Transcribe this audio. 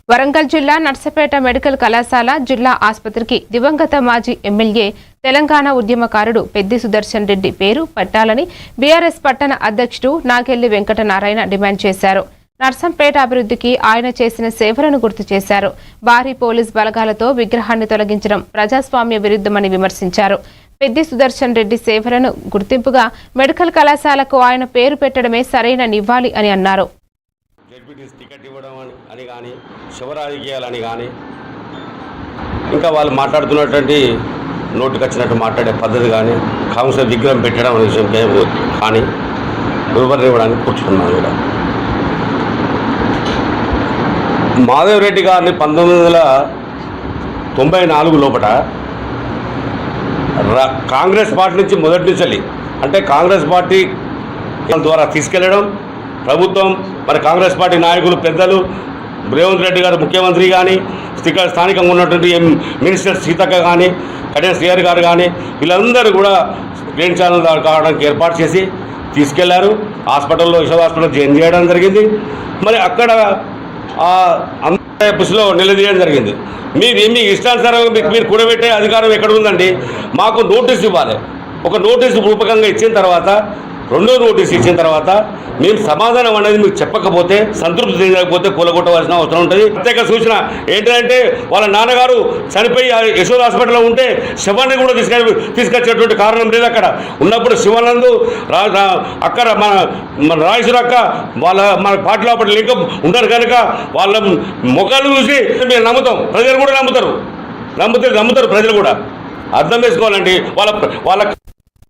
వరంగల్ జిల్లా నర్సపేట మెడికల్ కళాశాల జిల్లా ఆసుపత్రికి దివంగత మాజీ ఎమ్మెల్యే తెలంగాణ ఉద్యమకారుడు పెద్ది సుదర్శన్ రెడ్డి పేరు పెట్టాలని బీఆర్ఎస్ పట్టణ అధ్యక్షుడు నాగెల్లి వెంకటనారాయణ డిమాండ్ చేశారు. నర్సంపేట అభివృద్ధికి ఆయన చేసిన సేవలను గుర్తు చేశారు. భారీ పోలీస్ బలగాలతో విగ్రహాన్ని తొలగించడం ప్రజాస్వామ్య విరుద్ధమని విమర్శించారు. పెద్ది సుదర్శన్ రెడ్డి సేవలను గుర్తింపుగా మెడికల్ కళాశాలకు ఆయన పేరు పెట్టడమే సరైన నివాళి అని అన్నారు. టికెట్ ఇవ్వడం అని కానీ శివ రాజకీయాలని కానీ ఇంకా వాళ్ళు మాట్లాడుతున్నటువంటి నోటుకు వచ్చినట్టు మాట్లాడే పద్ధతి కానీ కాంగ్రెస్ విగ్రహం పెట్టడం అనే విషయం కానీ వివరణ కూర్చున్నాను. కూడా మాధవ్ రెడ్డి గారిని 1994 లోపల కాంగ్రెస్ పార్టీ నుంచి మొదటి నుంచి అంటే కాంగ్రెస్ పార్టీ ద్వారా తీసుకెళ్లడం ప్రభుత్వం మరి కాంగ్రెస్ పార్టీ నాయకులు పెద్దలు రేవంత్ రెడ్డి గారు ముఖ్యమంత్రి కానీ స్థానికంగా ఉన్నటువంటి మినిస్టర్ సీతక్క కానీ కళ్యాణ్ శ్రీహరి గారు కానీ వీళ్ళందరూ కూడా గ్రీన్ ఛానల్ కావడానికి ఏర్పాటు చేసి తీసుకెళ్లారు. హాస్పిటల్లో యశోద హాస్పిటల్లో జాయిన్ చేయడం జరిగింది. మరి అక్కడ బస్సులో నిలదీయడం జరిగింది. మీ ఇష్టానుసారం మీరు కూడబెట్టే అధికారం ఎక్కడ ఉందండి? మాకు నోటీస్ ఇవ్వాలి. ఒక నోటీసు రూపకంగా ఇచ్చిన తర్వాత రెండో నోటీస్ ఇచ్చిన తర్వాత మేము సమాధానం అనేది మీకు చెప్పకపోతే సంతృప్తి చెందకపోతే కూలగొట్టవలసిన అవసరం ఉంటుంది. ప్రత్యేక సూచన ఏంటంటే వాళ్ళ నాన్నగారు చనిపోయి యశోద హాస్పిటల్లో ఉంటే శవాన్ని కూడా తీసుకొచ్చేటువంటి కారణం లేదు. అక్కడ ఉన్నప్పుడు శివానందు అక్కడ మన రాజేశ్వర అక్క మన పార్టీలో అప్పటి లింకం ఉన్నారు కనుక వాళ్ళ ముఖాలు చూసి మేము నమ్ముతాం. ప్రజలు కూడా నమ్ముతారు ప్రజలు కూడా అర్థం చేసుకోవాలండి. వాళ్ళ